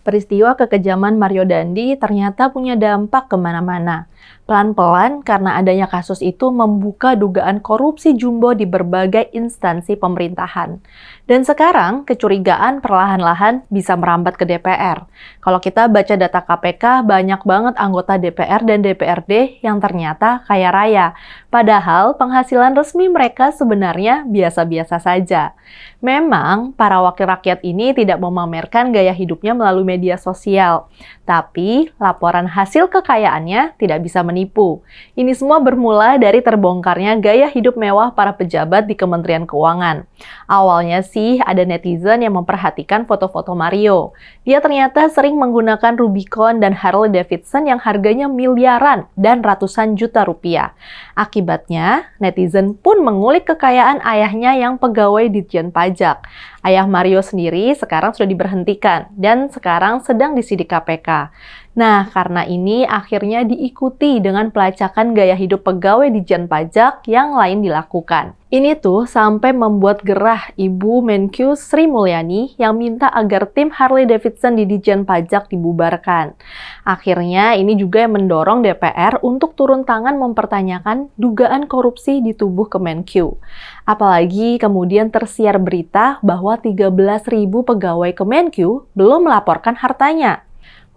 Peristiwa kekejaman Mario Dandi ternyata punya dampak kemana-mana. Pelan-pelan karena adanya kasus itu membuka dugaan korupsi jumbo di berbagai instansi pemerintahan. Dan sekarang kecurigaan perlahan-lahan bisa merambat ke DPR. Kalau kita baca data KPK, banyak banget anggota DPR dan DPRD yang ternyata kaya raya. Padahal penghasilan resmi mereka sebenarnya biasa-biasa saja. Memang para wakil rakyat ini tidak memamerkan gaya hidupnya melalui media sosial. Tapi laporan hasil kekayaannya tidak bisa menipu. Ini semua bermula dari terbongkarnya gaya hidup mewah para pejabat di Kementerian Keuangan. Awalnya sih ada netizen yang memperhatikan foto-foto Mario. Dia ternyata sering menggunakan Rubicon dan Harley Davidson yang harganya miliaran dan ratusan juta rupiah. Akibatnya, netizen pun mengulik kekayaan ayahnya yang pegawai Ditjen Pajak. Ayah Mario sendiri sekarang sudah diberhentikan dan sekarang sedang disidik KPK. Nah, karena ini akhirnya diikuti dengan pelacakan gaya hidup pegawai Ditjen Pajak yang lain dilakukan. Ini tuh sampai membuat gerah Ibu Menkyu Sri Mulyani yang minta agar tim Harley Davidson di Ditjen Pajak dibubarkan. Akhirnya ini juga yang mendorong DPR untuk turun tangan mempertanyakan dugaan korupsi di tubuh Kemenkyu. Apalagi kemudian tersiar berita bahwa 13.000 pegawai Kemenkyu belum melaporkan hartanya.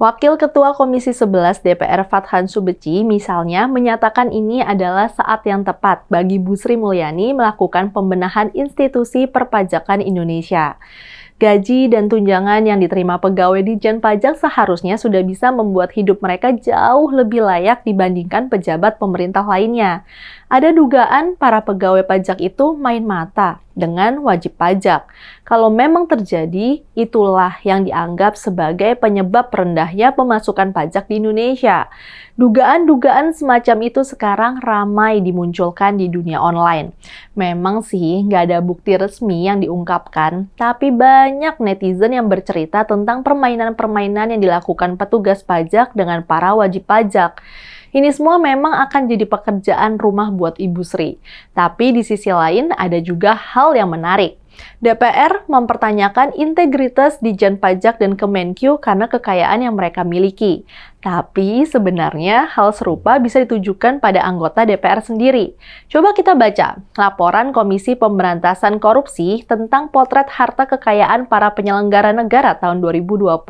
Wakil Ketua Komisi 11 DPR Fathan Subeci misalnya menyatakan ini adalah saat yang tepat bagi Bu Sri Mulyani melakukan pembenahan institusi perpajakan Indonesia. Gaji dan tunjangan yang diterima pegawai Ditjen Pajak seharusnya sudah bisa membuat hidup mereka jauh lebih layak dibandingkan pejabat pemerintah lainnya. Ada dugaan para pegawai pajak itu main mata dengan wajib pajak. Kalau memang terjadi, itulah yang dianggap sebagai penyebab rendahnya pemasukan pajak di Indonesia. Dugaan-dugaan semacam itu sekarang ramai dimunculkan di dunia online. Memang sih nggak ada bukti resmi yang diungkapkan, tapi banyak netizen yang bercerita tentang permainan-permainan yang dilakukan petugas pajak dengan para wajib pajak. Ini semua memang akan jadi pekerjaan rumah buat Ibu Sri. Tapi di sisi lain ada juga hal yang menarik. DPR mempertanyakan integritas Ditjen Pajak dan Kemenkyu karena kekayaan yang mereka miliki. Tapi sebenarnya hal serupa bisa ditujukan pada anggota DPR sendiri. Coba kita baca laporan Komisi Pemberantasan Korupsi tentang potret harta kekayaan para penyelenggara negara tahun 2020.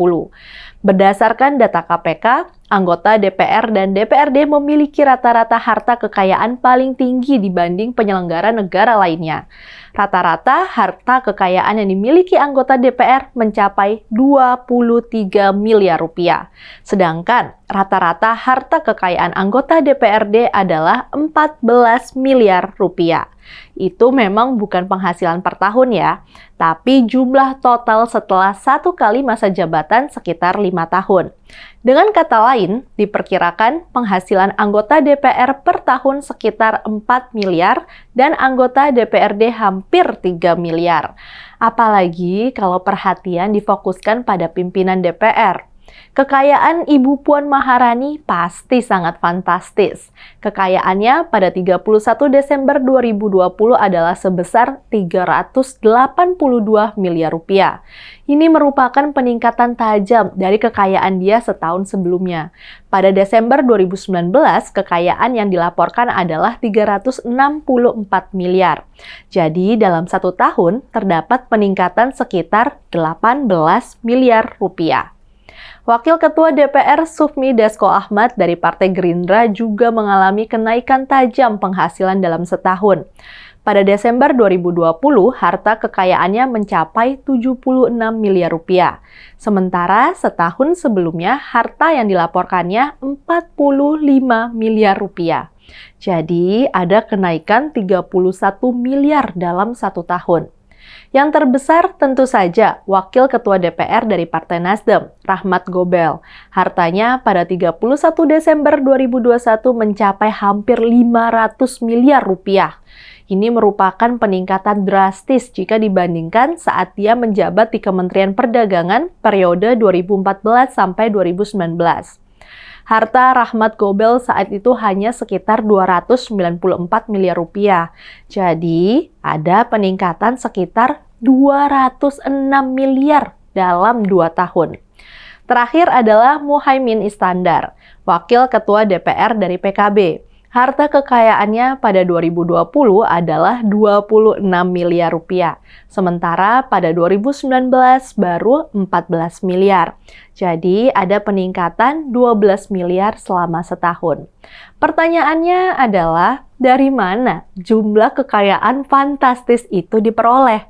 Berdasarkan data KPK, anggota DPR dan DPRD memiliki rata-rata harta kekayaan paling tinggi dibanding penyelenggara negara lainnya. Rata-rata harta kekayaan yang dimiliki anggota DPR mencapai 23 miliar rupiah. Sedangkan rata-rata harta kekayaan anggota DPRD adalah 14 miliar rupiah. Itu memang bukan penghasilan per tahun ya, tapi jumlah total setelah 1 kali masa jabatan sekitar 5 tahun. Dengan kata lain, diperkirakan penghasilan anggota DPR per tahun sekitar 4 miliar dan anggota DPRD hampir 3 miliar. Apalagi kalau perhatian difokuskan pada pimpinan DPR. Kekayaan Ibu Puan Maharani pasti sangat fantastis. Kekayaannya pada 31 Desember 2020 adalah sebesar 382 miliar rupiah. Ini merupakan peningkatan tajam dari kekayaan dia setahun sebelumnya. Pada Desember 2019, kekayaan yang dilaporkan adalah 364 miliar. Jadi dalam 1 tahun terdapat peningkatan sekitar 18 miliar rupiah. Wakil Ketua DPR Sufmi Dasko Ahmad dari Partai Gerindra juga mengalami kenaikan tajam penghasilan dalam setahun. Pada Desember 2020, harta kekayaannya mencapai 76 miliar rupiah. Sementara setahun sebelumnya, harta yang dilaporkannya 45 miliar rupiah. Jadi, ada kenaikan 31 miliar dalam 1 tahun. Yang terbesar tentu saja Wakil Ketua DPR dari Partai Nasdem, Rahmat Gobel. Hartanya pada 31 Desember 2021 mencapai hampir 500 miliar rupiah. Ini merupakan peningkatan drastis jika dibandingkan saat dia menjabat di Kementerian Perdagangan periode 2014 sampai 2019. Harta Rahmat Gobel saat itu hanya sekitar 294 miliar rupiah. Jadi, ada peningkatan sekitar 206 miliar dalam 2 tahun. Terakhir adalah Muhaimin Iskandar, Wakil Ketua DPR dari PKB. Harta kekayaannya pada 2020 adalah 26 miliar rupiah, sementara pada 2019 baru 14 miliar. Jadi ada peningkatan 12 miliar selama setahun. Pertanyaannya adalah, dari mana jumlah kekayaan fantastis itu diperoleh?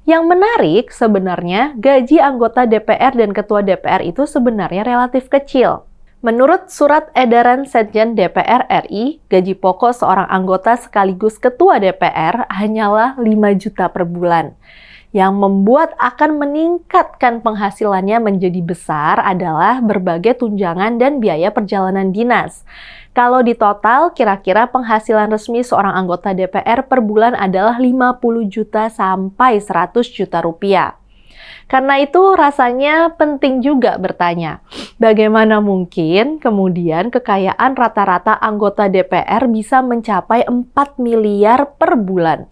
Yang menarik sebenarnya gaji anggota DPR dan Ketua DPR itu sebenarnya relatif kecil. Menurut Surat Edaran Sekjen DPR RI, gaji pokok seorang anggota sekaligus Ketua DPR hanyalah 5 juta per bulan. Yang membuat akan meningkatkan penghasilannya menjadi besar adalah berbagai tunjangan dan biaya perjalanan dinas. Kalau di total, kira-kira penghasilan resmi seorang anggota DPR per bulan adalah 50 juta sampai 100 juta rupiah. Karena itu rasanya penting juga bertanya, bagaimana mungkin kemudian kekayaan rata-rata anggota DPR bisa mencapai 4 miliar per bulan?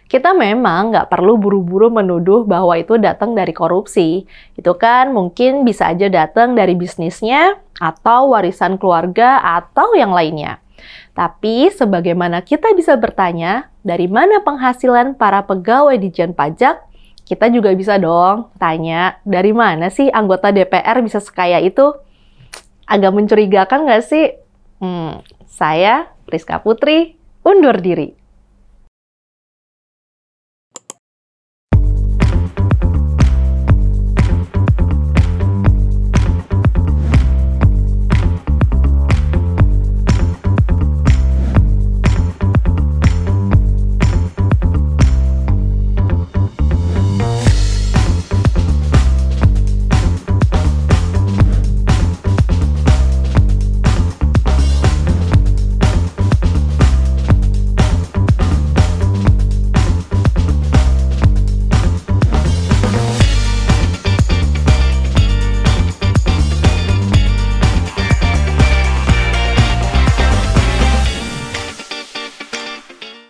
Kita memang nggak perlu buru-buru menuduh bahwa itu datang dari korupsi. Itu kan mungkin bisa aja datang dari bisnisnya, atau warisan keluarga, atau yang lainnya. Tapi sebagaimana kita bisa bertanya, dari mana penghasilan para pegawai Ditjen Pajak? Kita juga bisa dong tanya, dari mana sih anggota DPR bisa sekaya itu? Agak mencurigakan nggak sih? Saya, Priska Putri, undur diri.